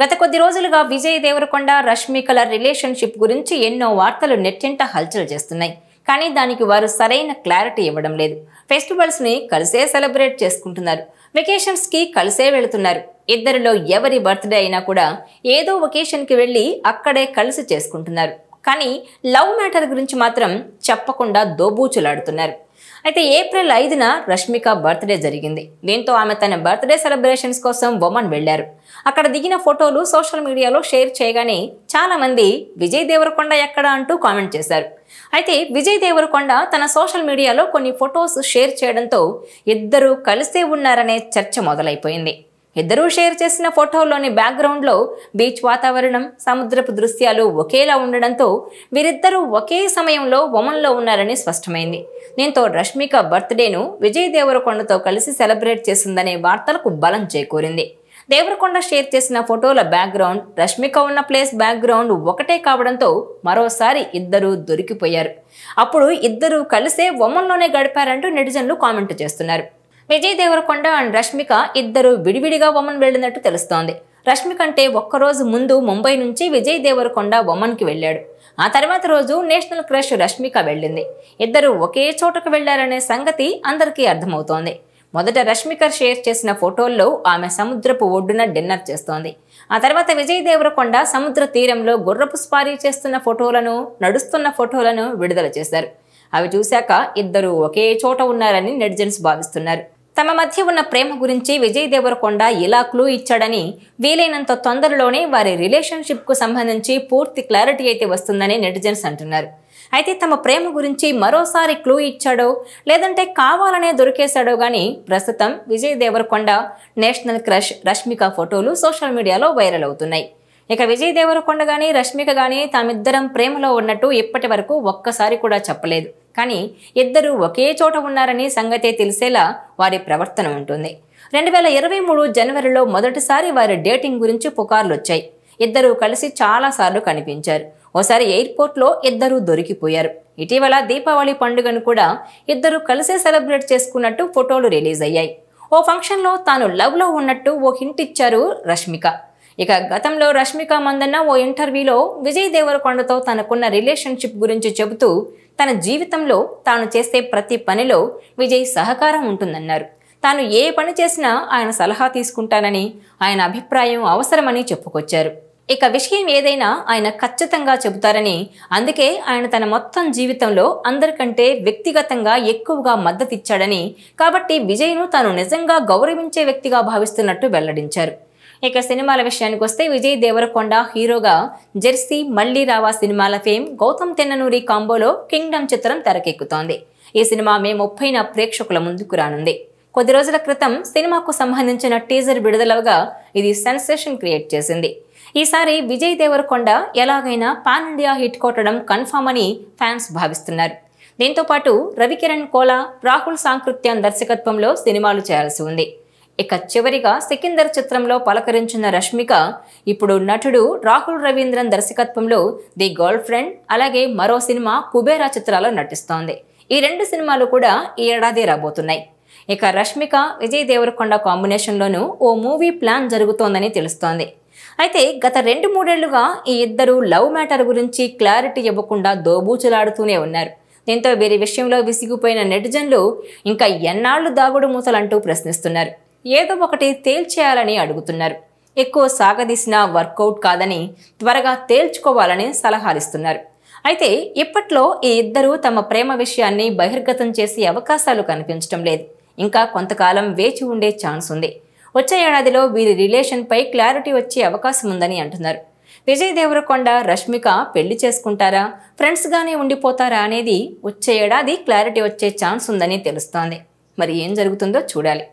గత కొద్ది రోజులుగా విజయ్ దేవరకొండ రష్మికల రిలేషన్షిప్ గురించి ఎన్నో వార్తలు నెట్టింట హల్చల్ చేస్తున్నాయి. కానీ దానికి వారు సరైన క్లారిటీ ఇవ్వడం లేదు. ఫెస్టివల్స్ ని కలిసే సెలబ్రేట్ చేసుకుంటున్నారు, వెకేషన్స్ కి కలిసే వెళుతున్నారు. ఇద్దరిలో ఎవరి బర్త్డే అయినా కూడా ఏదో ఒకేషన్ కి వెళ్ళి అక్కడే కలిసి చేసుకుంటున్నారు. కానీ లవ్ మ్యాటర్ గురించి మాత్రం చెప్పకుండా దోబూచులాడుతున్నారు. అయితే ఏప్రిల్ 5న రష్మిక బర్త్డే జరిగింది. దీంతో ఆమె తన బర్త్డే సెలబ్రేషన్స్ కోసం ఒమన్ వెళ్లారు. అక్కడ దిగిన ఫోటోలు సోషల్ మీడియాలో షేర్ చేయగానే చాలా మంది విజయ్ దేవరకొండ ఎక్కడ అంటూ కామెంట్ చేశారు. అయితే విజయ్ దేవరకొండ తన సోషల్ మీడియాలో కొన్ని ఫొటోస్ షేర్ చేయడంతో ఇద్దరూ కలిసే ఉన్నారనే చర్చ మొదలైపోయింది. ఇద్దరూ షేర్ చేసిన ఫోటోలోని బ్యాక్గ్రౌండ్లో బీచ్ వాతావరణం, సముద్రపు దృశ్యాలు ఒకేలా ఉండడంతో వీరిద్దరూ ఒకే సమయంలో ఒమన్లో ఉన్నారని స్పష్టమైంది. దీంతో రష్మిక బర్త్డేను విజయ్ దేవరకొండతో కలిసి సెలబ్రేట్ చేసిందనే వార్తలకు బలం చేకూరింది. దేవరకొండ షేర్ చేసిన ఫోటోల బ్యాక్గ్రౌండ్, రష్మిక ఉన్న ప్లేస్ బ్యాక్గ్రౌండ్ ఒకటే కావడంతో మరోసారి ఇద్దరూ దొరికిపోయారు. అప్పుడు ఇద్దరూ కలిసే ఒమన్లోనే గడిపారంటూ నెటిజన్లు కామెంట్ చేస్తున్నారు. విజయ్ దేవరకొండ అండ్ రష్మిక ఇద్దరు విడివిడిగా ఒమన్ వెళ్లినట్టు తెలుస్తోంది. రష్మిక అంటే ఒక్కరోజు ముందు ముంబై నుంచి విజయ్ దేవరకొండ ఒమన్కి వెళ్ళాడు. ఆ తర్వాత రోజు నేషనల్ క్రష్ రష్మిక వెళ్ళింది. ఇద్దరు ఒకే చోటకు వెళ్లారనే సంగతి అందరికీ అర్థమవుతోంది. మొదట రష్మిక షేర్ చేసిన ఫోటోల్లో ఆమె సముద్రపు ఒడ్డున డిన్నర్ చేస్తోంది. ఆ తర్వాత విజయ్ దేవరకొండ సముద్ర తీరంలో గుర్రపు స్పారీ చేస్తున్న ఫోటోలను, నడుస్తున్న ఫోటోలను విడుదల చేశారు. అవి చూశాక ఇద్దరు ఒకే చోట ఉన్నారని నెటిజన్స్ భావిస్తున్నారు. తమ మధ్య ఉన్న ప్రేమ గురించి విజయ్ దేవరకొండ ఇలా క్లూ ఇచ్చాడని, వీలైనంత తొందరలోనే వారి రిలేషన్షిప్కు సంబంధించి పూర్తి క్లారిటీ అయితే వస్తుందని నెటిజన్స్ అంటున్నారు. అయితే తమ ప్రేమ గురించి మరోసారి క్లూ ఇచ్చాడో లేదంటే కావాలనే దొరికేశాడో గానీ ప్రస్తుతం విజయ్ దేవరకొండ నేషనల్ క్రష్ రష్మిక ఫోటోలు సోషల్ మీడియాలో వైరల్ అవుతున్నాయి. ఇక విజయ్ దేవరకొండ గానీ రష్మిక గానీ తామిద్దరం ప్రేమలో ఉన్నట్టు ఇప్పటి వరకు ఒక్కసారి కూడా చెప్పలేదు. కానీ ఇద్దరు ఒకే చోట ఉన్నారని సంగతే తెలిసేలా వారి ప్రవర్తన ఉంటుంది. 2023 జనవరిలో మొదటిసారి వారి డేటింగ్ గురించి పుకార్లు వచ్చాయి. ఇద్దరూ కలిసి చాలాసార్లు కనిపించారు. ఓసారి ఎయిర్పోర్ట్లో ఇద్దరూ దొరికిపోయారు. ఇటీవల దీపావళి పండుగను కూడా ఇద్దరు కలిసే సెలబ్రేట్ చేసుకున్నట్టు ఫోటోలు రిలీజ్ అయ్యాయి. ఓ ఫంక్షన్లో తాను లవ్లో ఉన్నట్టు ఓ హింట్ ఇచ్చారు రష్మిక. ఇక గతంలో రష్మిక మందన్న ఓ ఇంటర్వ్యూలో విజయ్ దేవరకొండతో తనకున్న రిలేషన్షిప్ గురించి చెబుతూ తన జీవితంలో తాను చేసే ప్రతి పనిలో విజయ్ సహకారం ఉంటుందన్నారు. తాను ఏ పని చేసినా ఆయన సలహా తీసుకుంటానని, ఆయన అభిప్రాయం అవసరమని చెప్పుకొచ్చారు. ఇక విషయం ఏదైనా ఆయన ఖచ్చితంగా చెబుతారని, అందుకే ఆయన తన మొత్తం జీవితంలో అందరికంటే వ్యక్తిగతంగా ఎక్కువగా మద్దతిచ్చాడని, కాబట్టి విజయ్ను తాను నిజంగా గౌరవించే వ్యక్తిగా భావిస్తున్నట్టు వెల్లడించారు. ఇక సినిమాల విషయానికి వస్తే విజయ్ దేవరకొండ హీరోగా జెర్సీ, మళ్ళీ రావా సినిమాల ఫేమ్ గౌతమ్ తిన్ననూరి కాంబోలో కింగ్డమ్ చిత్రం తెరకెక్కుతోంది. ఈ సినిమా మే 30న ప్రేక్షకుల ముందుకు రానుంది. కొద్ది రోజుల క్రితం సినిమాకు సంబంధించిన టీజర్ విడుదలవగా ఇది సెన్సేషన్ క్రియేట్ చేసింది. ఈసారి విజయ్ దేవరకొండ ఎలాగైనా పాన్ ఇండియా హిట్ కొట్టడం కన్ఫామ్ అని ఫ్యాన్స్ భావిస్తున్నారు. దీంతో పాటు రవికిరణ్ కోలా, రాహుల్ సాంకృత్యాన్ దర్శకత్వంలో సినిమాలు చేయాల్సి ఉంది. ఇక చివరిగా సికిందర్ చిత్రంలో పలకరించిన రష్మిక ఇప్పుడు నటుడు రాహుల్ రవీంద్రన్ దర్శకత్వంలో ది గర్ల్ ఫ్రెండ్, అలాగే మరో సినిమా కుబేరా చిత్రాల్లో నటిస్తోంది. ఈ 2 సినిమాలు కూడా ఈ ఏడాది రాబోతున్నాయి. ఇక రష్మిక విజయ్ దేవరకొండ కాంబినేషన్లోనూ ఓ మూవీ ప్లాన్ జరుగుతోందని తెలుస్తోంది. అయితే గత 2-3 ఏళ్లుగా ఈ ఇద్దరు లవ్ మ్యాటర్ గురించి క్లారిటీ ఇవ్వకుండా దోబూచులాడుతూనే ఉన్నారు. దీంతో వీరి విషయంలో విసిగిపోయిన నెటిజన్లు ఇంకా ఎన్నాళ్లు దాగుడు మూతలంటూ ప్రశ్నిస్తున్నారు. ఏదో ఒకటి తేల్చేయాలని అడుగుతున్నారు. ఎక్కువ సాగదీసినా వర్కౌట్ కాదని త్వరగా తేల్చుకోవాలని సలహాలిస్తున్నారు. అయితే ఇప్పట్లో ఈ ఇద్దరూ తమ ప్రేమ విషయాన్ని బహిర్గతం చేసే అవకాశాలు కనిపించడం లేదు. ఇంకా కొంతకాలం వేచి ఉండే ఛాన్స్ ఉంది. వచ్చే ఏడాదిలో వీరి రిలేషన్పై క్లారిటీ వచ్చే అవకాశం ఉందని అంటున్నారు. విజయ్ దేవరకొండ రష్మిక పెళ్లి చేసుకుంటారా, ఫ్రెండ్స్గానే ఉండిపోతారా అనేది వచ్చే ఏడాది క్లారిటీ వచ్చే ఛాన్స్ ఉందని తెలుస్తోంది. మరి ఏం జరుగుతుందో చూడాలి.